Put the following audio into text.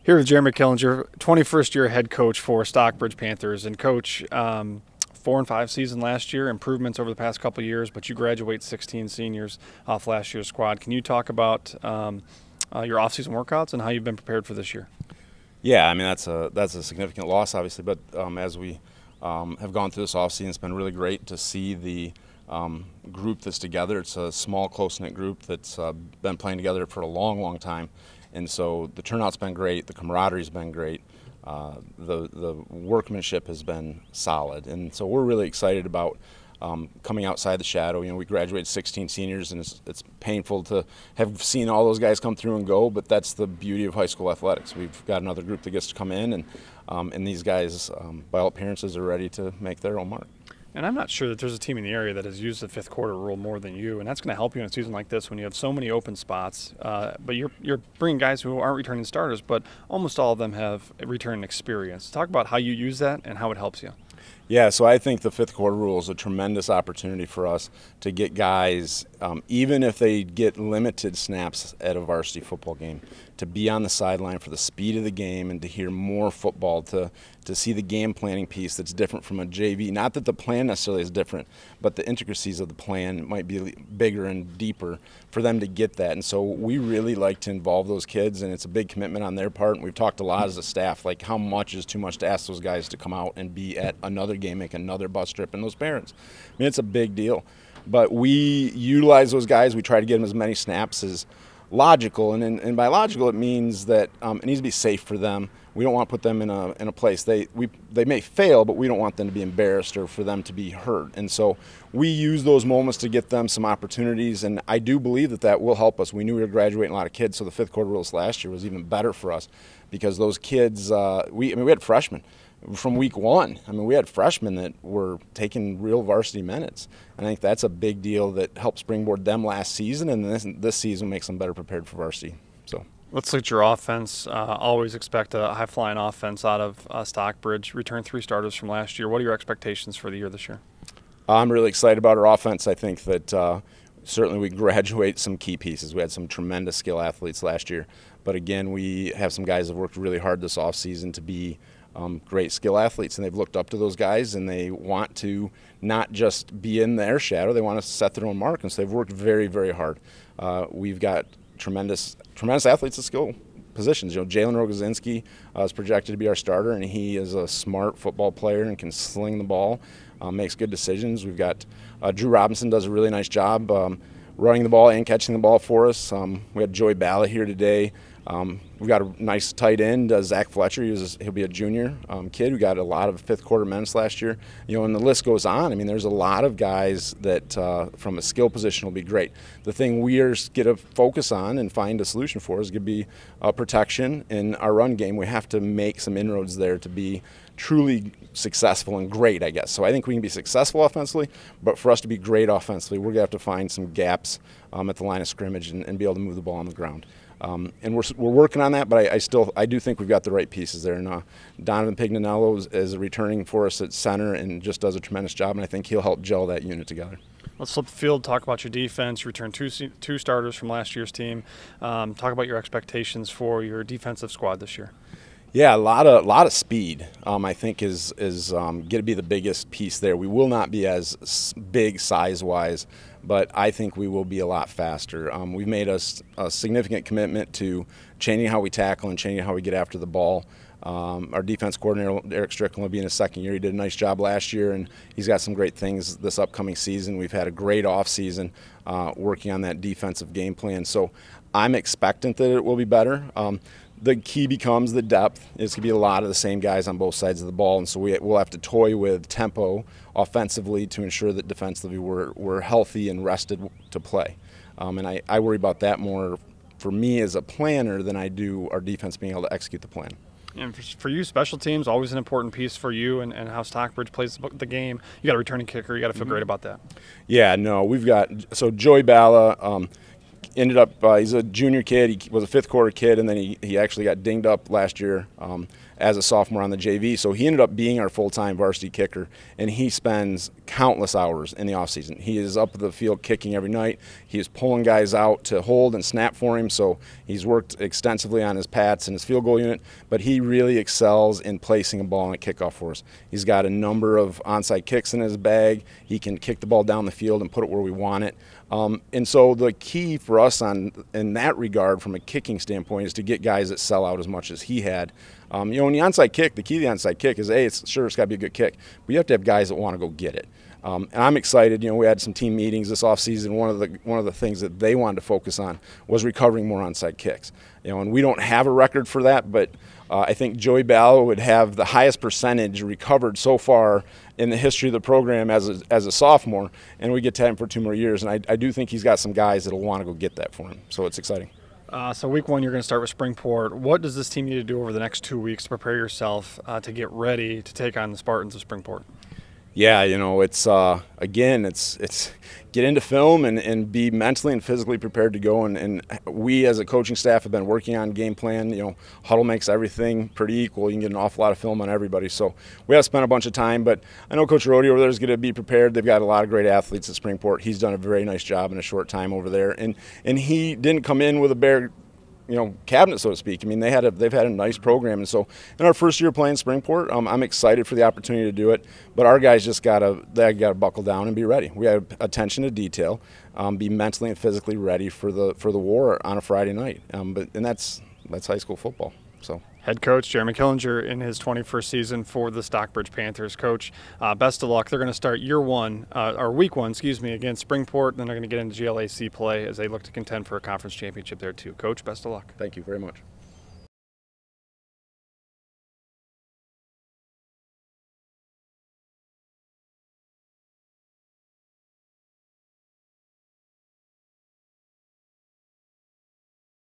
Here with Jeremy Killinger, 21st year head coach for Stockbridge Panthers. And coach, 4-5 season last year, improvements over the past couple of years, but you graduate 16 seniors off last year's squad. Can you talk about your off-season workouts and how you've been prepared for this year? Yeah, I mean that's a significant loss, obviously. But as we have gone through this offseason, it's been really great to see the group that's together. It's a small, close-knit group that's been playing together for a long, long time, and so the turnout's been great. The camaraderie's been great. The workmanship has been solid, and so we're really excited about coming outside the shadow. You know, we graduated 16 seniors, and it's painful to have seen all those guys come through and go, but that's the beauty of high school athletics. We've got another group that gets to come in, and these guys, by all appearances, are ready to make their own mark. And I'm not sure that there's a team in the area that has used the fifth quarter rule more than you, and that's going to help you in a season like this when you have so many open spots. But you're bringing guys who aren't returning starters, but almost all of them have return experience. Talk about how you use that and how it helps you. Yeah, so I think the fifth quarter rule is a tremendous opportunity for us to get guys, even if they get limited snaps at a varsity football game, to be on the sideline for the speed of the game and to hear more football, to see the game planning piece that's different from a JV. Not that the plan necessarily is different, but the intricacies of the plan might be bigger and deeper for them to get that. And so we really like to involve those kids, and it's a big commitment on their part. And we've talked a lot as a staff, like how much is too much to ask those guys to come out and be at another game, make another bus trip, and those parents. I mean, it's a big deal. But we utilize those guys. We try to get them as many snaps as logical, and by logical it means that it needs to be safe for them. We don't want to put them in a place they may fail, but we don't want them to be embarrassed or for them to be hurt. And so we use those moments to get them some opportunities, and I do believe that will help us. We knew we were graduating a lot of kids, so the fifth quarter rules last year was even better for us because those kids, we had freshmen from week one. I mean, we had freshmen that were taking real varsity minutes. And I think that's a big deal that helped springboard them last season, and this season makes them better prepared for varsity. So let's look at your offense. Always expect a high-flying offense out of Stockbridge. Return 3 starters from last year. What are your expectations for the year this year? I'm really excited about our offense. I think that certainly we graduate some key pieces. We had some tremendous skill athletes last year. But again, we have some guys that have worked really hard this offseason to be great skill athletes, and they've looked up to those guys, and they want to not just be in their shadow, they want to set their own mark, and so they've worked very, very hard. We've got tremendous athletes at skill positions. You know, Jalen Rogozinski is projected to be our starter, and he is a smart football player and can sling the ball, makes good decisions. We've got Drew Robinson does a really nice job running the ball and catching the ball for us. We had Joey Balla here today. We've got a nice tight end, Zach Fletcher. He'll be a junior kid who got a lot of fifth quarter minutes last year. You know, and the list goes on. I mean, there's a lot of guys that from a skill position will be great. The thing we are going to focus on and find a solution for is going to be protection in our run game. We have to make some inroads there to be truly successful and great, I guess. So I think we can be successful offensively, but for us to be great offensively, we're going to have to find some gaps at the line of scrimmage and be able to move the ball on the ground. And we're working on that, but I do think we've got the right pieces there. And Donovan Pignanello is returning for us at center and just does a tremendous job, and I think he'll help gel that unit together. Let's flip the field, talk about your defense. You returned two starters from last year's team. Talk about your expectations for your defensive squad this year. Yeah, a lot of speed. I think is going to be the biggest piece there. We will not be as big size-wise, but I think we will be a lot faster. We've made a significant commitment to changing how we tackle and changing how we get after the ball. Our defense coordinator, Eric Strickland, will be in his second year. He did a nice job last year, and he's got some great things this upcoming season. We've had a great offseason working on that defensive game plan. So I'm expectant that it will be better. The key becomes the depth. It's going to be a lot of the same guys on both sides of the ball, and so we'll have to toy with tempo offensively to ensure that defensively we're healthy and rested to play. And I worry about that more for me as a planner than I do our defense being able to execute the plan. And for you, special teams, always an important piece for you and how Stockbridge plays the game. You got a returning kicker. You got to feel great about that. Yeah, no, we've got – so Joey Balla ended up, he's a junior kid. He was a fifth quarter kid, and then he actually got dinged up last year as a sophomore on the JV. So he ended up being our full-time varsity kicker, and he spends countless hours in the offseason. He is up the field kicking every night. He is pulling guys out to hold and snap for him, so he's worked extensively on his pats and his field goal unit, but he really excels in placing a ball on a kickoff for us. He's got a number of onside kicks in his bag. He can kick the ball down the field and put it where we want it. And so the key for us in that regard from a kicking standpoint is to get guys that sell out as much as he had. In the onside kick, the key to the onside kick is, it's got to be a good kick, but you have to have guys that want to go get it. And I'm excited. We had some team meetings this offseason. One of the things that they wanted to focus on was recovering more onside kicks. And we don't have a record for that, but I think Joey Ballo would have the highest percentage recovered so far in the history of the program as a sophomore, and we get to him for 2 more years. And I do think he's got some guys that will want to go get that for him. So it's exciting. So week 1, you're going to start with Springport. What does this team need to do over the next 2 weeks to prepare yourself to get ready to take on the Spartans of Springport? Yeah, it's again, it's get into film and be mentally and physically prepared to go. And we as a coaching staff have been working on game plan. Huddle makes everything pretty equal. You can get an awful lot of film on everybody. So we have spent a bunch of time, but I know Coach Rhodey over there is going to be prepared. They've got a lot of great athletes at Springport. He's done a very nice job in a short time over there. And he didn't come in with a bare cabinet, so to speak. I mean, they've had a nice program, and so in our first year playing Springport, I'm excited for the opportunity to do it. But our guys just gotta buckle down and be ready. We have attention to detail, be mentally and physically ready for the war on a Friday night. And that's high school football. So. Head coach Jeremy Killinger in his 21st season for the Stockbridge Panthers. Coach, best of luck. They're going to start week one, against Springport. Then they're going to get into GLAC play as they look to contend for a conference championship there too. Coach, best of luck. Thank you very much.